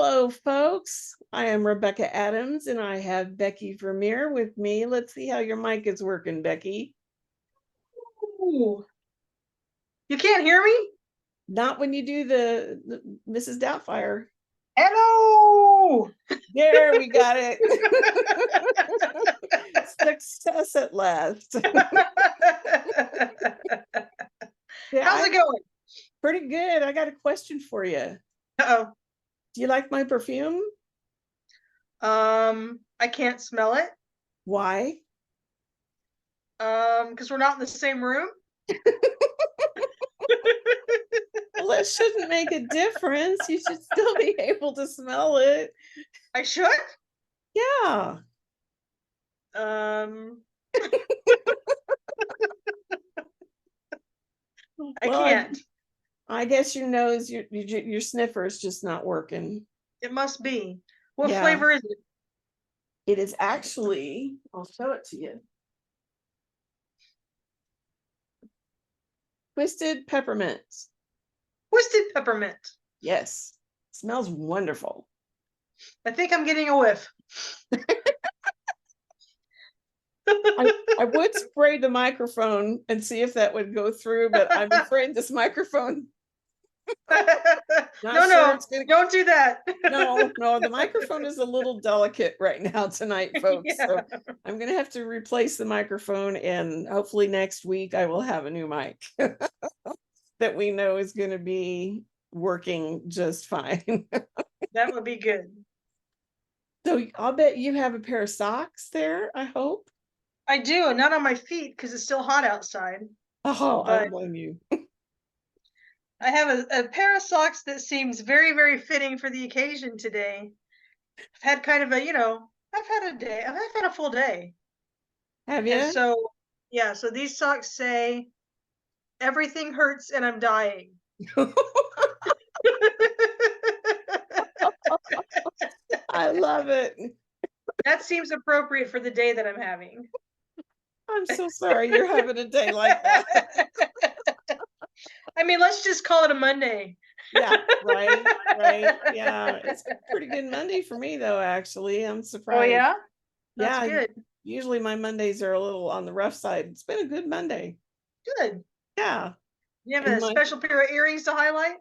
Hello, folks. I am Rebecca Adams, and I have Becky Vermeer with me. Let's see how your mic is working, Becky. Ooh. You can't hear me? Not when you do the Mrs. Doubtfire. Hello. There, we got it. Success at last. Yeah, How's it going? pretty good. I got a question for you. Uh-oh. Do you like my perfume? I can't smell it. Why? Because we're not in the same room. Well, that shouldn't make a difference. You should still be able to smell it. I should? Yeah. I Well, can't. I guess your nose, your sniffer is just not working. It must be. What Yeah, flavor is it? it is actually, I'll show it to you. Twisted peppermint. Twisted peppermint. Yes, smells wonderful. I think I'm getting a whiff. I would spray the microphone and see if that would go through, but I'm afraid this microphone. No, don't do that. No, the microphone is a little delicate right now tonight, folks. Yeah. So I'm going to have to replace the microphone, and hopefully next week I will have a new mic that we know is going to be working just fine. That would be good. So I'll bet you have a pair of socks there, I hope. I do, not on my feet because it's still hot outside. Oh, I But don't blame you. I have a pair of socks that seems very, very fitting for the occasion today. I've had kind of I've had a full day. Have And you? so, yeah, so these socks say, everything hurts and I'm dying. I love it. That seems appropriate for the day that I'm having. I'm so sorry you're having a day like that. I mean, let's just call it a Monday. Yeah, right. Yeah, it's a pretty good Monday for me, though, actually. I'm surprised. Oh, yeah? That's Yeah, good. usually my Mondays are a little on the rough side. It's been a good Monday. Good. Yeah. You have And a special pair of earrings to highlight?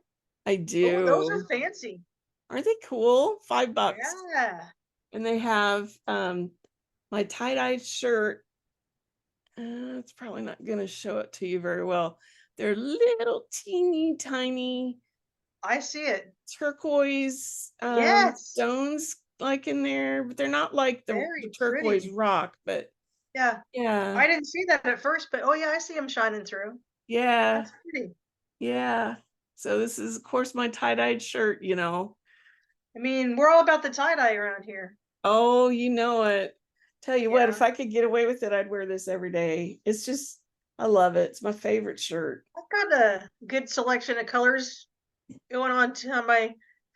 I Oh, those are do. fancy. Aren't they cool? $5. Yeah. And they have my tie-dye shirt. It's probably not going to show it to you very well. They're little teeny tiny I see it. turquoise Yes. stones like in there, but they're not like the Very turquoise pretty. rock, but Yeah. yeah. I didn't see that at first, but oh yeah, I see them shining through. Yeah. That's pretty. Yeah. So this is, of course, my tie-dyed shirt, I mean, we're all about the tie-dye around here. Oh, you know it. Tell you what, Yeah. if I could get away with it, I'd wear this every day. It's just, I love it. It's my favorite shirt. I've got a good selection of colors going on my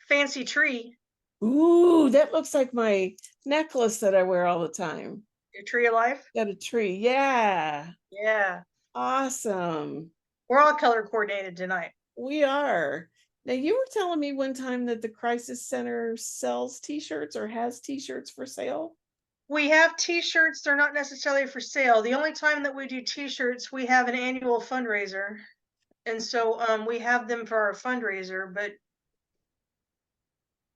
fancy tree. Ooh, that looks like my necklace that I wear all the time. Your tree of life. Got a tree. Yeah. Yeah. Awesome. We're all color coordinated tonight. We are. Now, you were telling me one time that the Crisis Center sells t-shirts or has t-shirts for sale. We have t-shirts. They're not necessarily for sale. The only time that we do t-shirts, we have an annual fundraiser. And so we have them for our fundraiser, but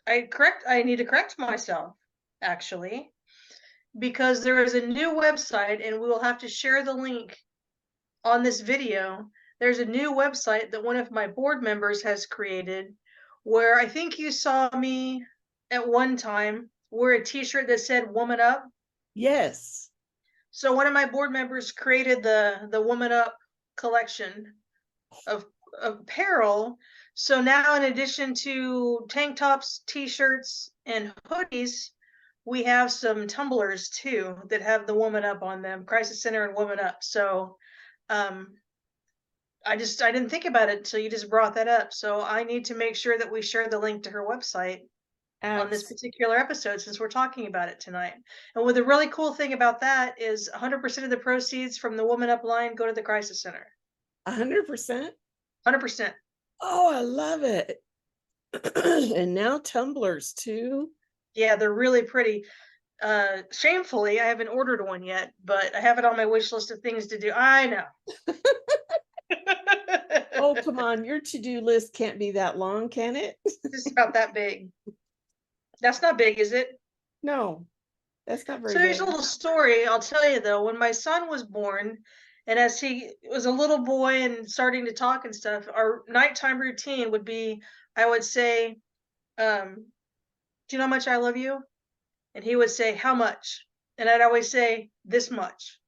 I need to correct myself, actually, because there is a new website, and we will have to share the link on this video. There's a new website that one of my board members has created, where I think you saw me at one time wear a t-shirt that said "Woman Up." Yes. So one of my board members created the "Woman Up" collection of apparel. So now, in addition to tank tops, t-shirts, and hoodies, we have some tumblers too that have the "Woman Up" on them, Crisis Center and "Woman Up." So I didn't think about it until you just brought that up. So I need to make sure that we share the link to her website on this particular episode, since we're talking about it tonight. And what the really cool thing about that is 100% of the proceeds from the "Woman Up" line go to the Crisis Center. 100%. 100%. Oh, I love it. And now tumblers too. Yeah, they're really pretty. Shamefully, I haven't ordered one yet, but I have it on my wish list of things to do. I know. Oh, come on. Your to-do list can't be that long, can it? Just about that big. That's not big, is it? No, that's not So very here's a big. little story I'll tell you though. When my son was born, and as he was a little boy and starting to talk and stuff, our nighttime routine would be, I would say, "Do you know how much I love you?" And he would say, "How much?" And I'd always say, "This much."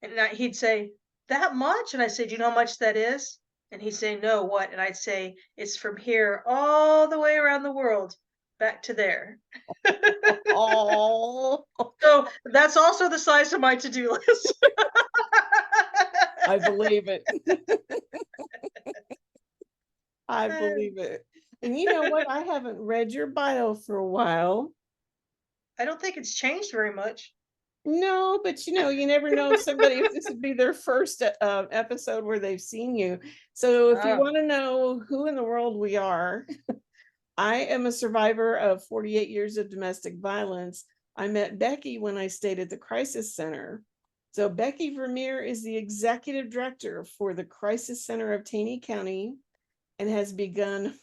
And he'd say, "That much?" And I said, "Do you know how much that is?" And he'd say, "No, what?" And I'd say, "It's from here all the way around the world, back to there." Oh, So that's also the size of my to-do list. I believe it. I believe it. And you know what? I haven't read your bio for a while. I don't think it's changed very much. No, but you never know if this would be their first episode where they've seen you. So if you Oh, want to know who in the world we are, I am a survivor of 48 years of domestic violence. I met Becky when I stayed at the crisis center. So Becky Vermeer is the executive director for the Crisis Center of Taney County and has begun, I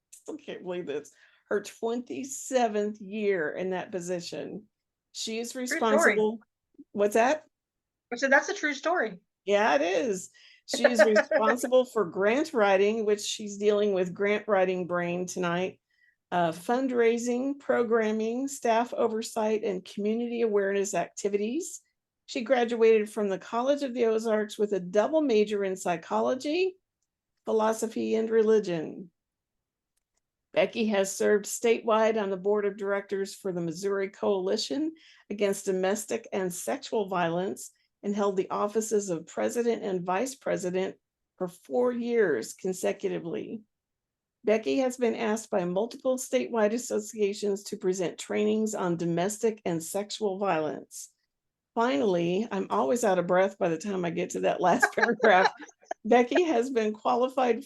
still can't believe this, her 27th year in that position. She is true story. responsible. What's that? I said, that's a true story. Yeah, it is. She is responsible for grant writing, which she's dealing with grant writing brain tonight, fundraising, programming, staff oversight, and community awareness activities. She graduated from the College of the Ozarks with a double major in psychology, philosophy, and religion. Becky has served statewide on the board of directors for the Missouri Coalition Against Domestic and Sexual Violence and held the offices of president and vice president for 4 years consecutively. Becky has been asked by multiple statewide associations to present trainings on domestic and sexual violence. Finally, I'm always out of breath by the time I get to that last paragraph. Becky has been qualified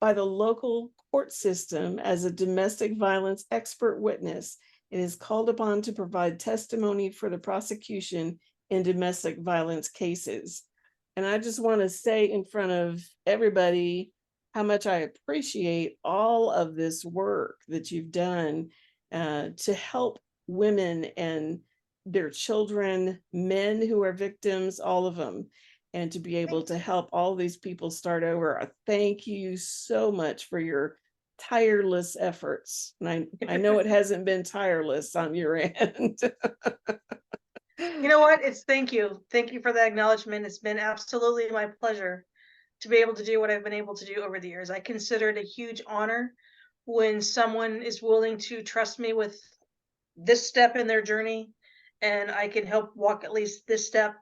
by the local court system as a domestic violence expert witness and is called upon to provide testimony for the prosecution in domestic violence cases. And I just want to say in front of everybody how much I appreciate all of this work that you've done to help women and their children, men who are victims, all of them, and to be able to help all these people start over. Thank you so much for your tireless efforts. And I know it hasn't been tireless on your end. You know what? It's thank you. Thank you for the acknowledgement. It's been absolutely my pleasure to be able to do what I've been able to do over the years. I consider it a huge honor when someone is willing to trust me with this step in their journey, and I can help walk at least this step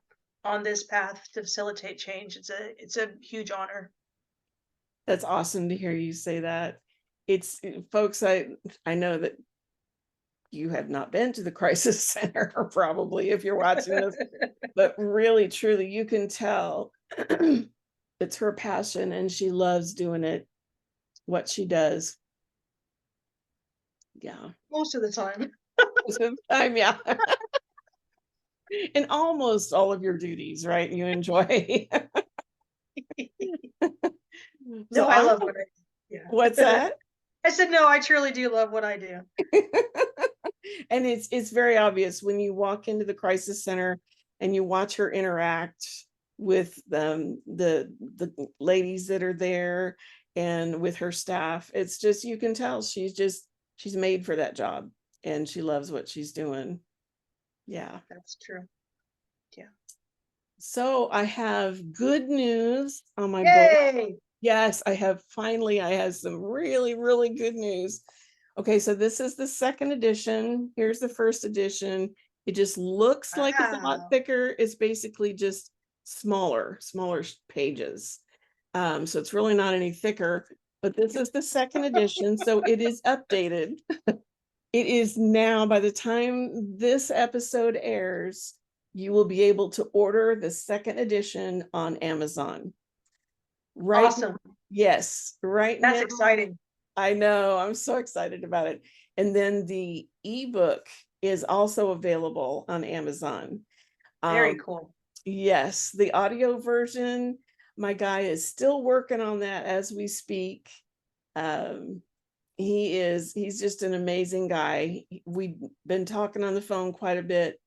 on this path to facilitate change. It's a huge honor. That's awesome to hear you say that. It's folks, I know that you have not been to the crisis center probably if you're watching this, but really truly you can tell it's her passion and she loves doing it, what she does. Yeah. Most of the time. Most of the time, yeah. And almost all of your duties, right? You enjoy. No, So I I'm, love what I do. what's Yeah. that? I said no, I truly do love what I do. And it's very obvious when you walk into the crisis center and you watch her interact with the ladies that are there and with her staff. It's just you can tell she's made for that job and she loves what she's doing. Yeah. That's true. Yeah. So I have good news on my book. Yay! Yes, I have some really, really good news. Okay, so this is the second edition. Here's the first edition. It just looks like it's a lot Wow. thicker. It's basically just smaller pages. So it's really not any thicker, but this is the second edition. So it is updated. It is now, by the time this episode airs, you will be able to order the second edition on Amazon. Right. Awesome. Yes, right That's now. exciting. I know. I'm so excited about it. And then the ebook is also available on Amazon. Very Um, cool. yes, the audio version, my guy is still working on that as we speak. Um, he's just an amazing guy. We've been talking on the phone quite a bit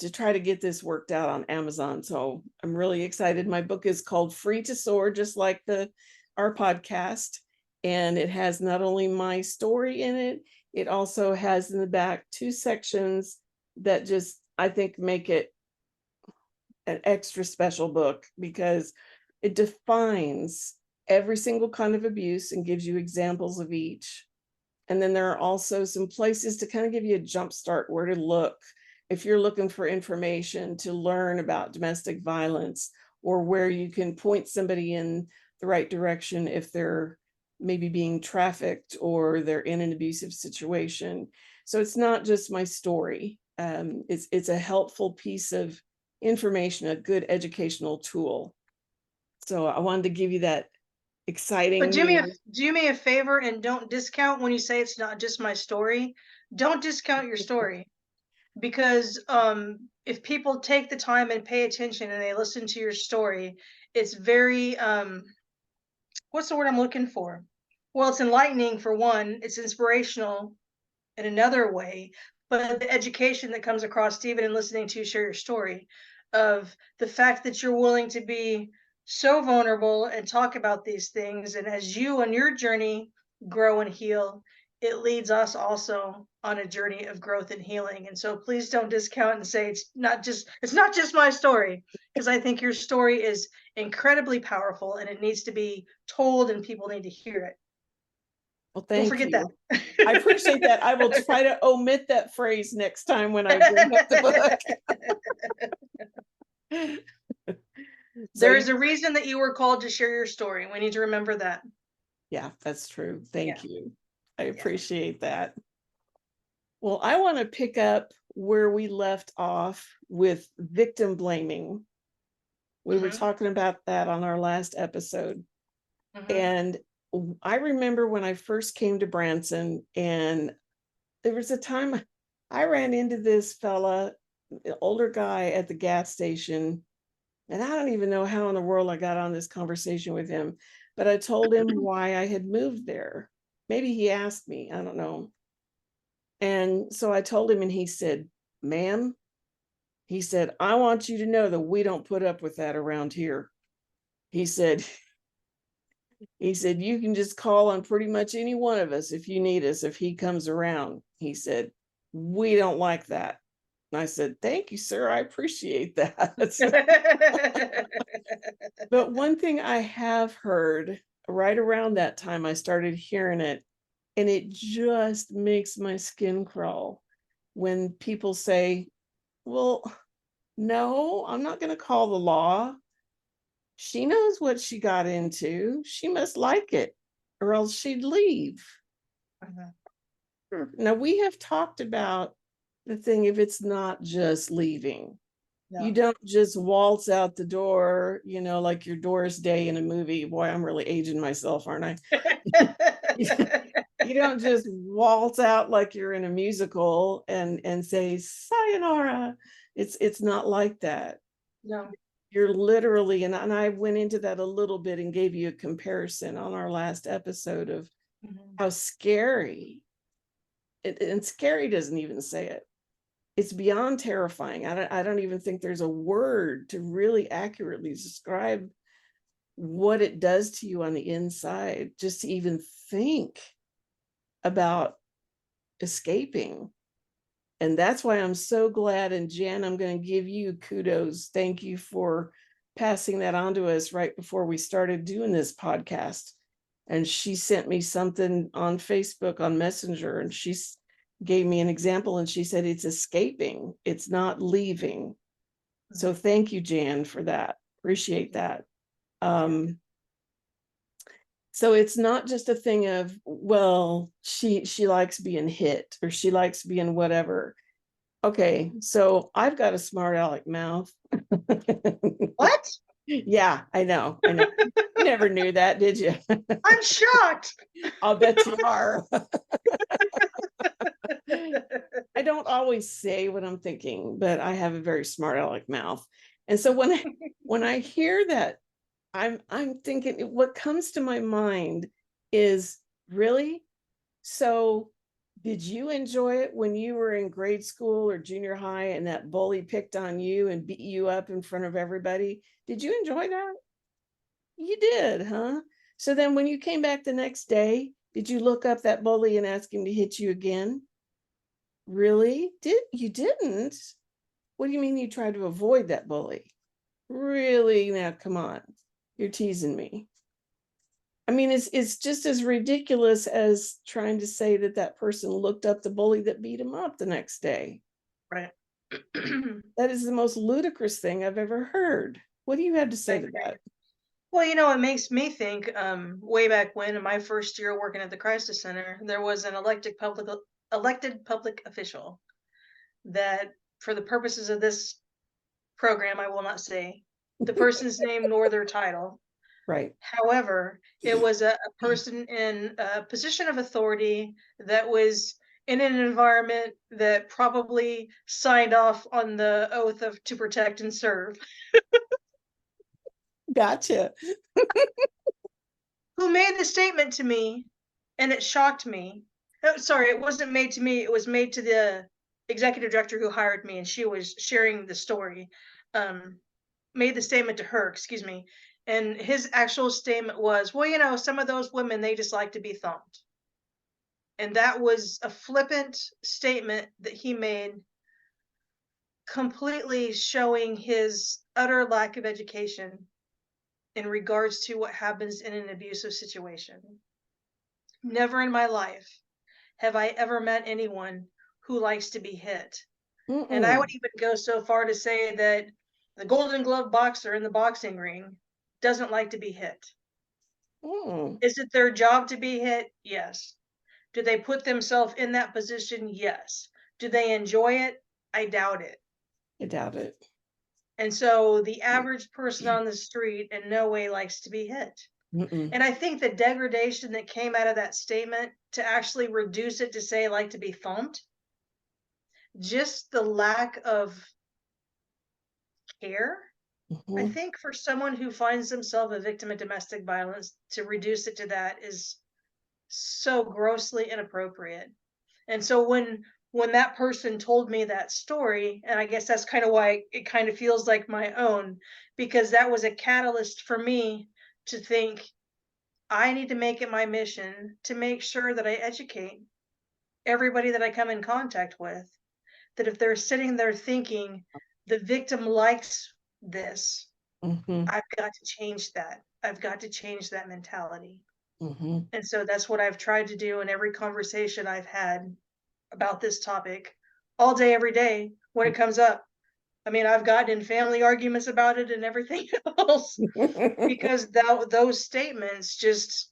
to try to get this worked out on Amazon. So I'm really excited. My book is called Free to Soar, just like our podcast. And it has not only my story in it, it also has in the back 2 sections that just, I think, make it an extra special book because it defines every single kind of abuse and gives you examples of each. And then there are also some places to kind of give you a jump start where to look if you're looking for information to learn about domestic violence, or where you can point somebody in the right direction if they're maybe being trafficked or they're in an abusive situation. So it's not just my story. It's a helpful piece of information, a good educational tool. So I wanted to give you that But exciting do news. me a favor and don't discount when you say it's not just my story. Don't discount your story, because if people take the time and pay attention and they listen to your story, it's very what's the word I'm looking for? Well, it's enlightening for one, it's inspirational in another way, but the education that comes across Stephen and listening to you share your story of the fact that you're willing to be so vulnerable and talk about these things, and as you on your journey grow and heal, it leads us also on a journey of growth and healing. And so please don't discount and say it's not just my story, because I think your story is incredibly powerful and it needs to be told and people need to hear it. Well, Don't thank forget that. you. I appreciate that. I will try to omit that phrase next time when I bring up the book. So There is a reason that you were called to share your story. We need to remember that. yeah, that's true. Yeah. Thank you. I Yeah. appreciate that. Well, I want to pick up where we left off with victim blaming. We were Mhm, talking about that on our last episode. mhm. And I remember when I first came to Branson, and there was a time I ran into this fella, an older guy at the gas station. And I don't even know how in the world I got on this conversation with him, but I told him why I had moved there. Maybe he asked me, I don't know. And so I told him, and he said, "Ma'am," he said, "I want you to know that we don't put up with that around here." He said, "You can just call on pretty much any one of us if you need us, if he comes around." He said, "We don't like that." And I said, "Thank you, sir. I appreciate that." But one thing I have heard right around that time, I started hearing it, and it just makes my skin crawl when people say, "Well, no, I'm not going to call the law. She knows what she got into. She must like it, or else she'd leave." Mhm. Now, we have talked about the thing if it's not just leaving. You No. don't just waltz out the door, like your Doris Day in a movie. Boy, I'm really aging myself, aren't I? You don't just waltz out like you're in a musical and say sayonara. It's not like that. No. You're literally, and I went into that a little bit and gave you a comparison on our last episode of Mhm. how scary and scary doesn't even say it. It's beyond terrifying. I don't even think there's a word to really accurately describe what it does to you on the inside, just to even think about escaping. And that's why I'm so glad. And Jen, I'm going to give you kudos. Thank you for passing that on to us right before we started doing this podcast. And she sent me something on Facebook on Messenger, and she gave me an example, and she said it's escaping, it's not leaving. So thank you, Jan, for that. Appreciate that. So it's not just a thing of, well, she likes being hit or she likes being whatever. Okay, so I've got a smart aleck mouth. What? Yeah, I know. never knew that, did you? I'm shocked. I'll bet you are. I don't always say what I'm thinking, but I have a very smart aleck mouth. And so when I hear that, I'm thinking what comes to my mind is really, so did you enjoy it when you were in grade school or junior high and that bully picked on you and beat you up in front of everybody? Did you enjoy that? You did, huh? So then when you came back the next day, did you look up that bully and ask him to hit you again? Really? You didn't? What do you mean you tried to avoid that bully? Really? Now, come on. You're teasing me. I mean, it's just as ridiculous as trying to say that that person looked up the bully that beat him up the next day. Right. That is the most ludicrous thing I've ever heard. What do you have to say to that? Well, you know, it makes me think, way back when in my first year working at the Crisis Center, there was an elected public official that, for the purposes of this program, I will not say the person's name nor their title. Right. However, it was a person in a position of authority that was in an environment that probably signed off on the oath of to protect and serve, Gotcha. who made the statement to me, and it shocked me. Oh, sorry, it wasn't made to me, it was made to the executive director who hired me, and she was sharing the story. Made the statement to her, excuse me, and his actual statement was, well, you know, some of those women, they just like to be thumped. And that was a flippant statement that he made, completely showing his utter lack of education in regards to what happens in an abusive situation. Never in my life have I ever met anyone who likes to be hit. And I would even go so far to say that the Golden Glove boxer in the boxing ring doesn't like to be hit. Is it their job to be hit? Yes. Do they put themselves in that position? Yes. Do they enjoy it? I doubt it. I doubt it. And so the average person on the street in no way likes to be hit. And I think the degradation that came out of that statement, to actually reduce it to say like to be thumped, just the lack of care, I think, for someone who finds themselves a victim of domestic violence, to reduce it to that is so grossly inappropriate. And so when that person told me that story, and I guess that's kind of why it kind of feels like my own, because that was a catalyst for me to think, I need to make it my mission to make sure that I educate everybody that I come in contact with, that if they're sitting there thinking the victim likes this, I've got to change that. I've got to change that mentality. And so that's what I've tried to do in every conversation I've had about this topic, all day, every day when it comes up. I mean, I've gotten in family arguments about it and everything else because those statements just,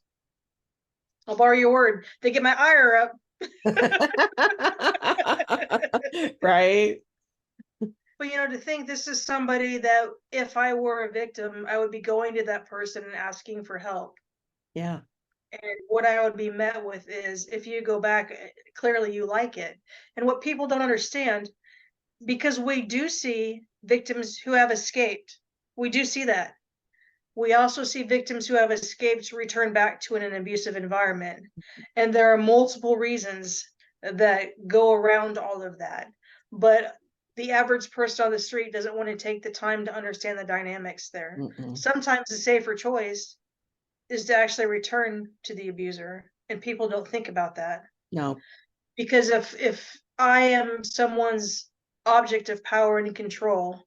I'll borrow your word, they get my ire up. Right. But, you know, to think this is somebody that if I were a victim, I would be going to that person and asking for help. Yeah. And what I would be met with is, if you go back, clearly you like it. And what people don't understand, because we do see victims who have escaped, we do see that. We also see victims who have escaped return back to an abusive environment. And there are multiple reasons that go around all of that. But the average person on the street doesn't want to take the time to understand the dynamics there. Sometimes the safer choice is to actually return to the abuser, and people don't think about that. No. Because if I am someone's object of power and control,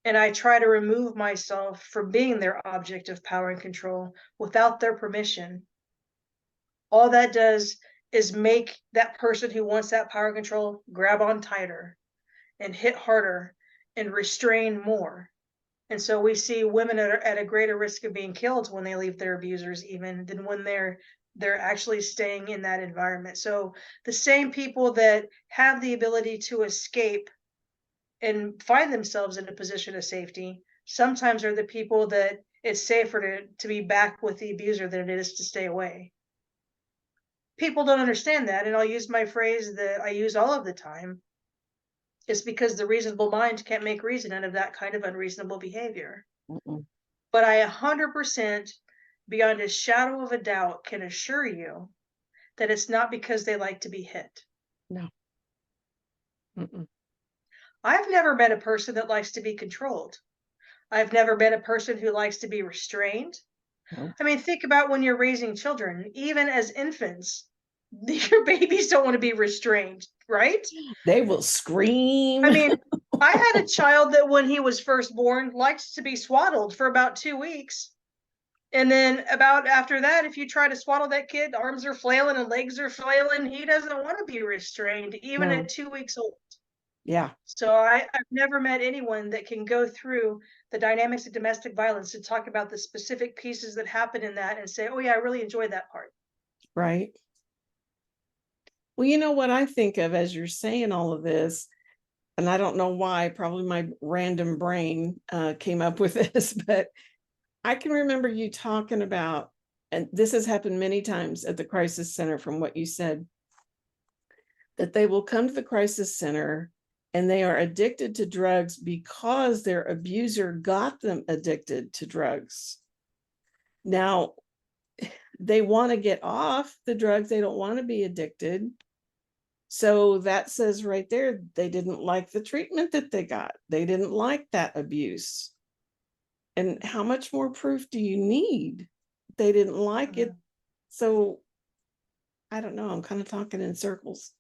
and I try to remove myself from being their object of power and control without their permission, all that does is make that person who wants that power and control grab on tighter and hit harder and restrain more. And so we see women at a greater risk of being killed when they leave their abusers, even than when they're actually staying in that environment. So the same people that have the ability to escape and find themselves in a position of safety sometimes are the people that it's safer to be back with the abuser than it is to stay away. People don't understand that, and I'll use my phrase that I use all of the time. It's because the reasonable mind can't make reason out of that kind of unreasonable behavior. Mm-mm. But I 100%, beyond a shadow of a doubt, can assure you that it's not because they like to be hit. No. Mm-mm. I've never met a person that likes to be controlled. I've never met a person who likes to be restrained. No. I mean, think about when you're raising children, even as infants, your babies don't want to be restrained, right? They will scream. I mean, I had a child that when he was first born liked to be swaddled for about 2 weeks. And then about after that, if you try to swaddle that kid, arms are flailing and legs are flailing. He doesn't want to be restrained, even No. at 2 weeks old. Yeah. So I've never met anyone that can go through the dynamics of domestic violence to talk about the specific pieces that happen in that and say, oh yeah, I really enjoyed that part. Right. Well, you know what I think of as you're saying all of this, and I don't know why, probably my random brain came up with this, but I can remember you talking about, and this has happened many times at the crisis center from what you said, that they will come to the crisis center and they are addicted to drugs because their abuser got them addicted to drugs. Now, they want to get off the drugs, they don't want to be addicted. So that says right there, they didn't like the treatment that they got. They didn't like that abuse. And how much more proof do you need? They didn't like it. So I don't know. I'm kind of talking in circles.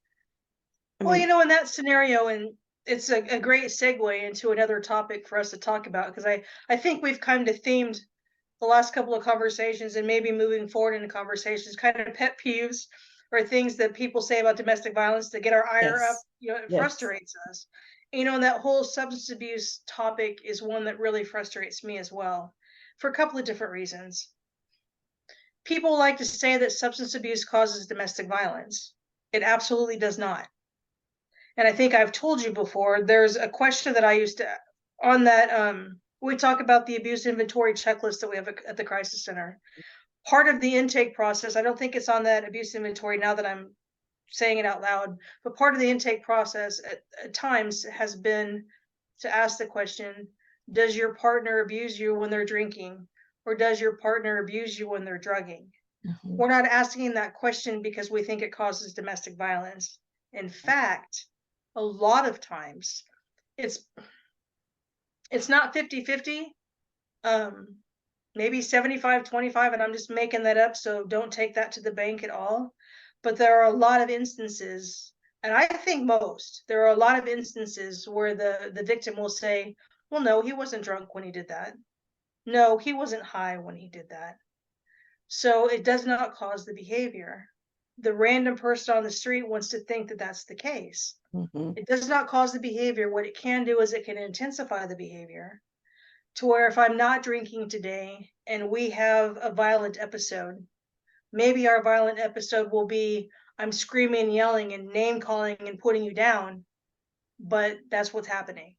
Well, in that scenario, and it's a great segue into another topic for us to talk about, because I think we've kind of themed the last couple of conversations and maybe moving forward into conversations, kind of pet peeves or things that people say about domestic violence to get our ire up. yes, It yes, frustrates us. And that whole substance abuse topic is one that really frustrates me as well, for a couple of different reasons. People like to say that substance abuse causes domestic violence. It absolutely does not. And I think I've told you before, there's a question that I used to on that we talk about the abuse inventory checklist that we have at the crisis center. Part of the intake process, I don't think it's on that abuse inventory now that I'm saying it out loud, but part of the intake process at times has been to ask the question, does your partner abuse you when they're drinking, or does your partner abuse you when they're drugging? Mhm. We're not asking that question because we think it causes domestic violence. In fact, a lot of times it's not 50-50, maybe 75-25, and I'm just making that up, so don't take that to the bank at all. But there are a lot of instances, and I think there are a lot of instances where the victim will say, well, no, he wasn't drunk when he did that. No, he wasn't high when he did that. So it does not cause the behavior. The random person on the street wants to think that that's the case. Mhm. It does not cause the behavior. What it can do is it can intensify the behavior to where if I'm not drinking today and we have a violent episode, maybe our violent episode will be I'm screaming, yelling, and name calling and putting you down, but that's what's happening.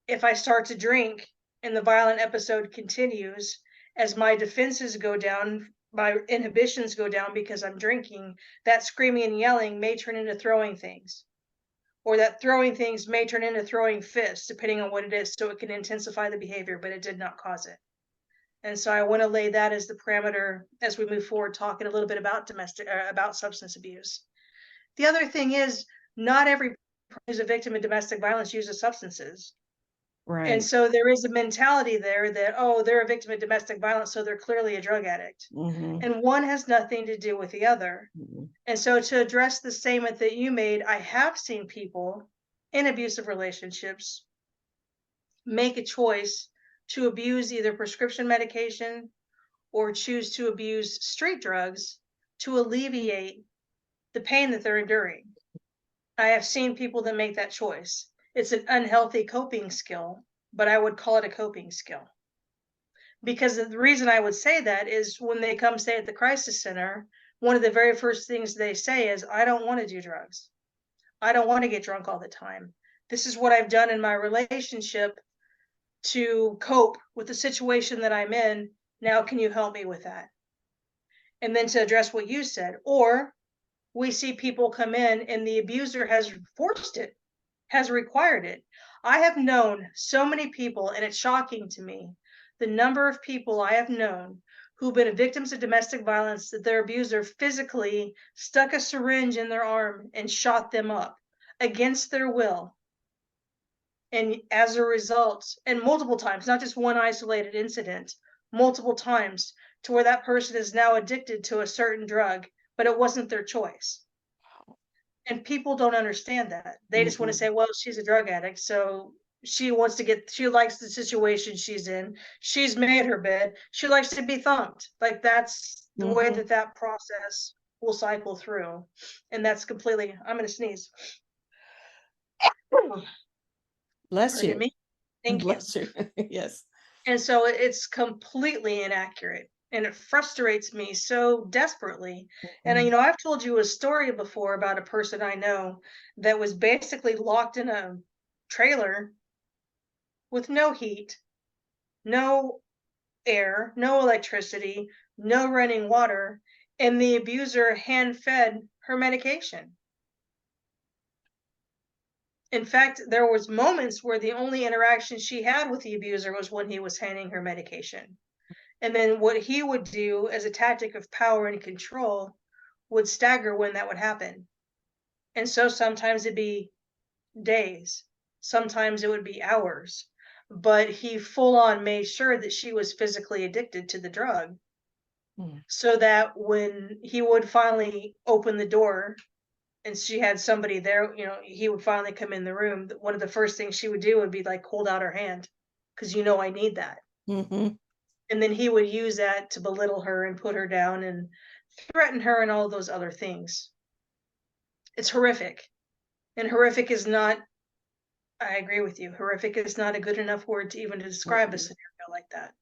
If I start to drink and the violent episode continues, as my defenses go down, my inhibitions go down because I'm drinking, that screaming and yelling may turn into throwing things. Or that throwing things may turn into throwing fists, depending on what it is, so it can intensify the behavior, but it did not cause it. And so I want to lay that as the parameter as we move forward, talking a little bit about about substance abuse. The other thing is, not every person who's a victim of domestic violence uses substances. And Right. so there is a mentality there that, oh, they're a victim of domestic violence, so they're clearly a drug addict. Mhm. And one has nothing to do with the other. Mhm. And so to address the statement that you made, I have seen people in abusive relationships make a choice to abuse either prescription medication or choose to abuse street drugs to alleviate the pain that they're enduring. I have seen people that make that choice. It's an unhealthy coping skill, but I would call it a coping skill. Because the reason I would say that is when they come stay at the crisis center, one of the very first things they say is, I don't want to do drugs. I don't want to get drunk all the time. This is what I've done in my relationship to cope with the situation that I'm in. Now, can you help me with that? And then to address what you said, or we see people come in and the abuser has forced it, has required it. I have known so many people, and it's shocking to me, the number of people I have known who've been victims of domestic violence that their abuser physically stuck a syringe in their arm and shot them up against their will. And as a result, and multiple times, not just one isolated incident, multiple times, to where that person is now addicted to a certain drug, but it wasn't their choice. And people don't understand that. They just want to say, well, she's a drug addict, so she likes the situation she's in. She's made her bed. She likes to be thumped. Like, that's the way that process will cycle through. And that's completely, I'm going to sneeze. Bless Pardon you. me. Thank you. Bless you. Yes. And so it's completely inaccurate. And it frustrates me so desperately. And I've told you a story before about a person I know that was basically locked in a trailer with no heat, no air, no electricity, no running water, and the abuser hand fed her medication. In fact, there was moments where the only interaction she had with the abuser was when he was handing her medication. And then what he would do as a tactic of power and control would stagger when that would happen. And so sometimes it'd be days, sometimes it would be hours, but he full on made sure that she was physically addicted to the drug. So that when he would finally open the door and she had somebody there, he would finally come in the room. One of the first things she would do would be like, hold out her hand, because I need that. And then he would use that to belittle her and put her down and threaten her and all those other things. It's horrific. And horrific is not, I agree with you, horrific is not a good enough word to even describe a scenario like that.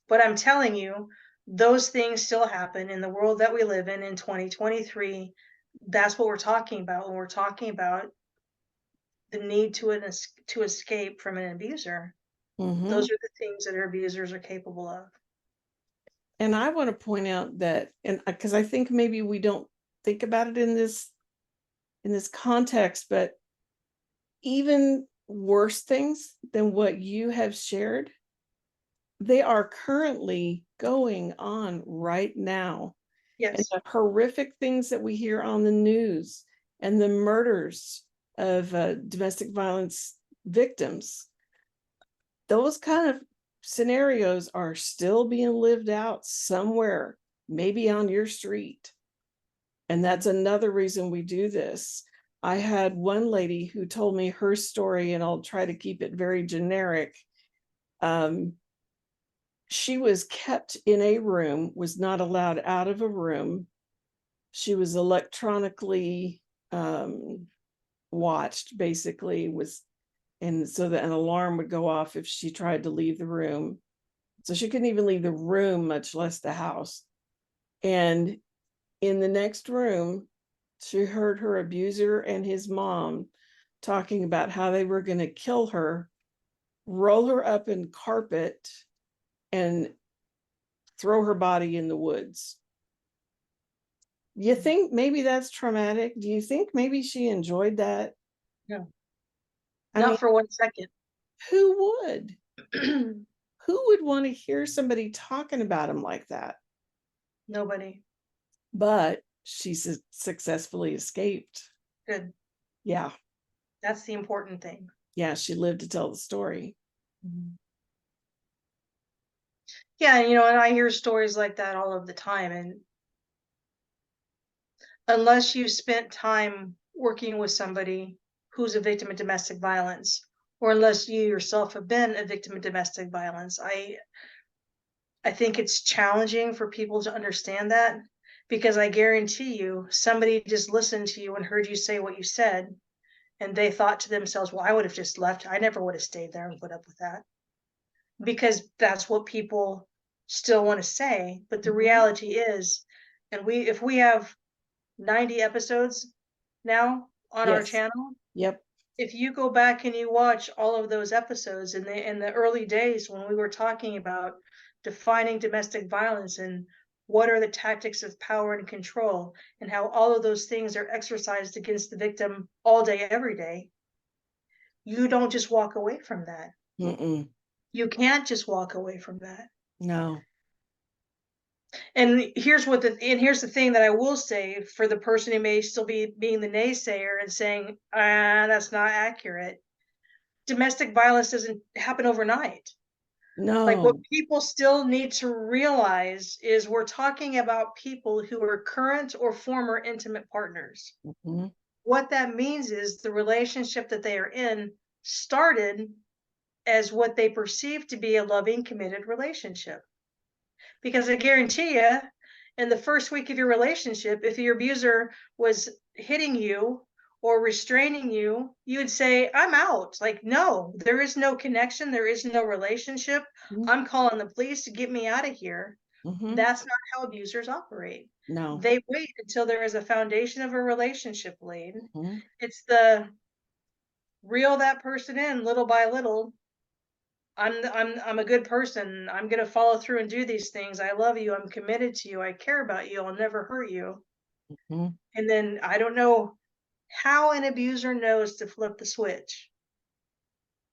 But I'm telling you, those things still happen in the world that we live in 2023. That's what we're talking about when we're talking about the need to escape from an abuser. Those are the things that our abusers are capable of. And I want to point out that, and because I think maybe we don't think about it in this context, but even worse things than what you have shared, they are currently going on right now. Yes. And the horrific things that we hear on the news and the murders of domestic violence victims, those kind of scenarios are still being lived out somewhere, maybe on your street. And that's another reason we do this. I had one lady who told me her story, and I'll try to keep it very generic. She was kept in a room, was not allowed out of a room. She was electronically watched, basically, and so that an alarm would go off if she tried to leave the room. So she couldn't even leave the room, much less the house. And in the next room, she heard her abuser and his mom talking about how they were going to kill her, roll her up in carpet, and throw her body in the woods. You think maybe that's traumatic? Do you think maybe she enjoyed that? No. I Not mean, for 1 second. who would? Who would want to hear somebody talking about him like that? Nobody. But she successfully escaped. Good. Yeah. That's the important thing. Yeah, she lived to tell the story. Yeah, and I hear stories like that all of the time. And unless you spent time working with somebody who's a victim of domestic violence, or unless you yourself have been a victim of domestic violence, I think it's challenging for people to understand that, because I guarantee you somebody just listened to you and heard you say what you said, and they thought to themselves, well, I would have just left. I never would have stayed there and put up with that. Because that's what people still want to say. But the reality is, and if we have 90 episodes now on our channel. Yep. if you go back and you watch all of those episodes in the early days when we were talking about defining domestic violence and what are the tactics of power and control and how all of those things are exercised against the victim all day, every day, you don't just walk away from that. Mm-mm. You can't just walk away from that. No. And here's the thing that I will say for the person who may still be being the naysayer and saying, that's not accurate. Domestic violence doesn't happen overnight. Like, what No. people still need to realize is we're talking about people who are current or former intimate partners. Mm-hmm. What that means is the relationship that they are in started as what they perceive to be a loving, committed relationship. Because I guarantee you, in the first week of your relationship, if your abuser was hitting you or restraining you, you would say, I'm out. Like, no, there is no connection. There is no relationship. I'm calling the police to get me out of here. Mm-hmm. That's not how abusers operate. No. They wait until there is a foundation of a relationship laid. Mm-hmm. It's the reel that person in little by little. I'm a good person. I'm gonna follow through and do these things. I love you. I'm committed to you. I care about you. I'll never hurt you. Mm-hmm. And then I don't know how an abuser knows to flip the switch,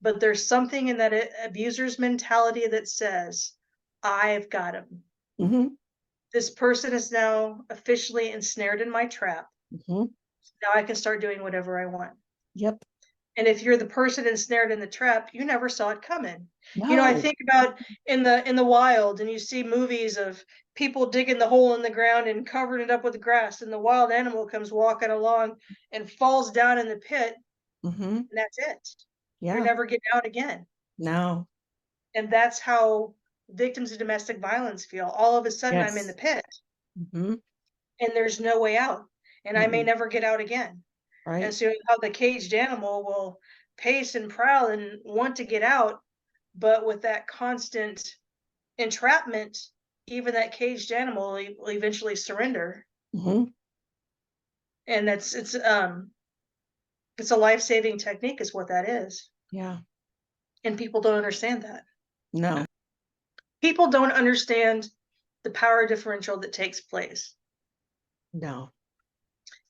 but there's something in that abuser's mentality that says, I've got him. Mm-hmm. This person is now officially ensnared in my trap. Mm-hmm. Now I can start doing whatever I want. Yep. And if you're the person ensnared in the trap, you never saw it coming. You know, I No. think about in the wild, and you see movies of people digging the hole in the ground and covering it up with grass, and the wild animal comes walking along and falls down in the pit, Mm-hmm. and that's it. You're Yeah. never getting out again. No. And that's how victims of domestic violence feel. All of a sudden, I'm in the Yes. pit, Mm-hmm. and there's no way out, and I may Mm-mm. never get out again. And Right. so how the caged animal will pace and prowl and want to get out, but with that constant entrapment, even that caged animal will eventually surrender. Mm-hmm. And it's a life-saving technique is what that is. Yeah. And people don't understand that. No. People don't understand the power differential that takes place. No.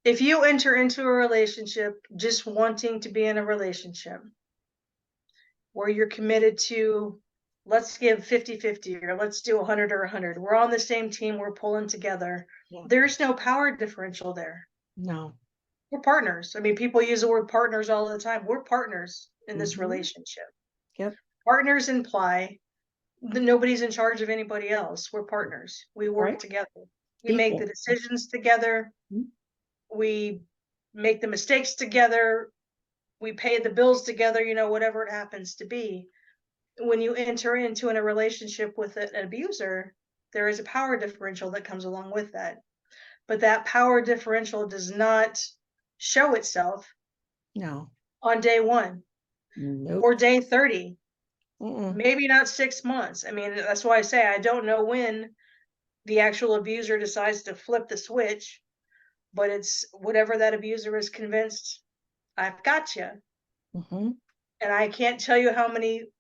If you enter into a relationship just wanting to be in a relationship where you're committed to, let's give 50-50 or let's do 100 or 100, we're on the same team, we're pulling together, Yeah. there's no power differential there. No. We're partners. I mean, people use the word partners all the time. We're partners in this Mm-hmm. relationship. Yep. Partners imply that nobody's in charge of anybody else. We're partners. We work Right. together. We make the Equal. decisions together. Mhm. We make the mistakes together. We pay the bills together, you know, whatever it happens to be. When you enter into a relationship with an abuser, there is a power differential that comes along with that. But that power differential does not show itself No. on day one Nope. or day 30, Mm-mm. maybe not 6 months. I mean, that's why I say I don't know when the actual abuser decides to flip the switch, but it's whatever that abuser is convinced, I've got you. Mm-hmm. And I can't tell you how many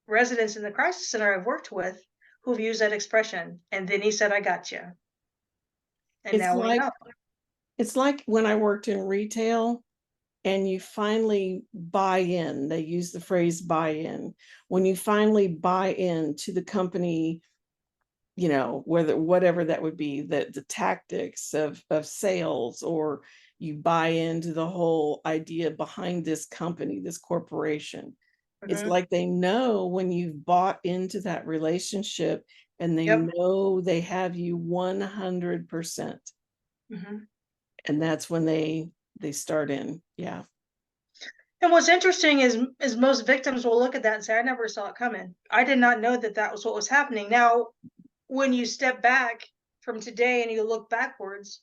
residents in the crisis center I've worked with who've used that expression. And then he said, I got you. And It's now we like know. it's like when I worked in retail and you finally buy in. They use the phrase buy in. When you finally buy in to the company, you know, whether whatever that would be, the tactics of sales, or you buy into the whole idea behind this company, this corporation. It's Mhm. like they know when you've bought into that relationship, and they Yep. know they have you 100%. Mhm. And that's when they start in. Yeah. And what's interesting is most victims will look at that and say, I never saw it coming. I did not know that that was what was happening. Now, when you step back from today and you look backwards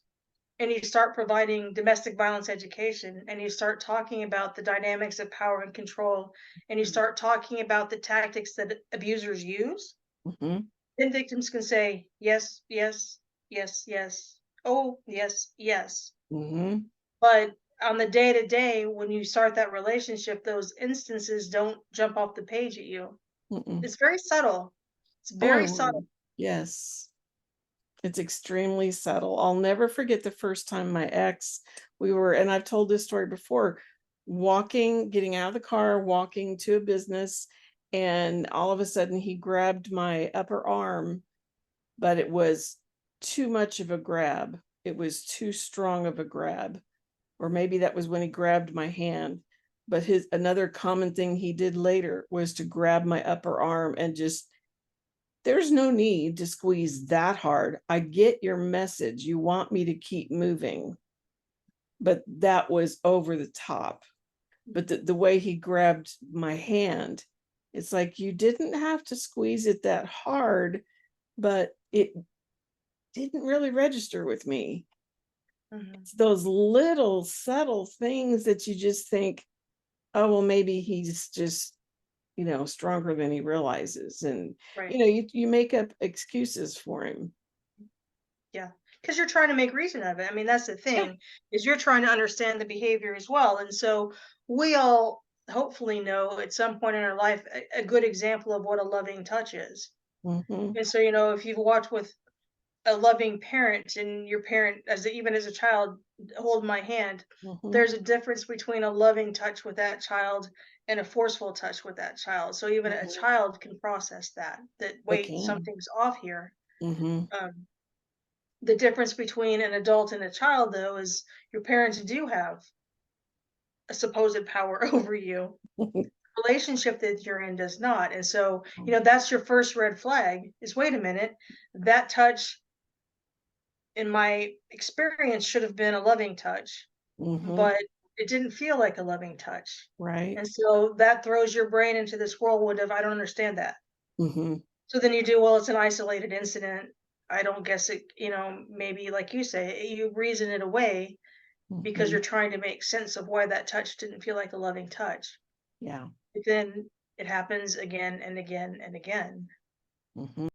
and you start providing domestic violence education and you start talking about the dynamics of power and control and you start talking about the tactics that abusers use, Mm-hmm. then victims can say, yes, yes, yes, yes. Oh, yes, yes. Mm-hmm. But on the day to day, when you start that relationship, those instances don't jump off the page at you. Mm-mm. It's very subtle. It's very subtle. Oh, yes. It's extremely subtle. I'll never forget the first time my ex, we were, and I've told this story before, getting out of the car, walking to a business, and all of a sudden he grabbed my upper arm, but it was too much of a grab. It was too strong of a grab. Or maybe that was when he grabbed my hand. But another common thing he did later was to grab my upper arm and just, there's no need to squeeze that hard. I get your message. You want me to keep moving. But that was over the top. But the way he grabbed my hand, it's like you didn't have to squeeze it that hard, but it didn't really register with me. It's those little subtle things that you just think, oh, well, maybe he's just, stronger than he realizes. And, Right. you make up excuses for him. Yeah. Because you're trying to make reason of it. I mean, that's the thing, is you're trying to understand the behavior as well. And so we all hopefully know at some point in our life a good example of what a loving touch is. Mm-hmm. And so, if you've watched with a loving parent, and your parent, even as a child, hold my hand, Mm-hmm. there's a difference between a loving touch with that child and a forceful touch with that child. So even a Mm-hmm. child can process that They wait, can. something's off here. Mm-hmm. The difference between an adult and a child, though, is your parents do have a supposed power over you. Relationship that you're in does not. And so, that's your first red flag, is, wait a minute, that touch in my experience should have been a loving touch, Mm-hmm. but it didn't feel like a loving touch. Right. And so that throws your brain into this whirlwind of, I don't understand that. Mm-hmm. So then you do, well, it's an isolated incident. I don't guess it, maybe like you say, you reason it away because Mm-hmm. you're trying to make sense of why that touch didn't feel like a loving touch. Yeah. But then it happens again and again and again. Mm-hmm.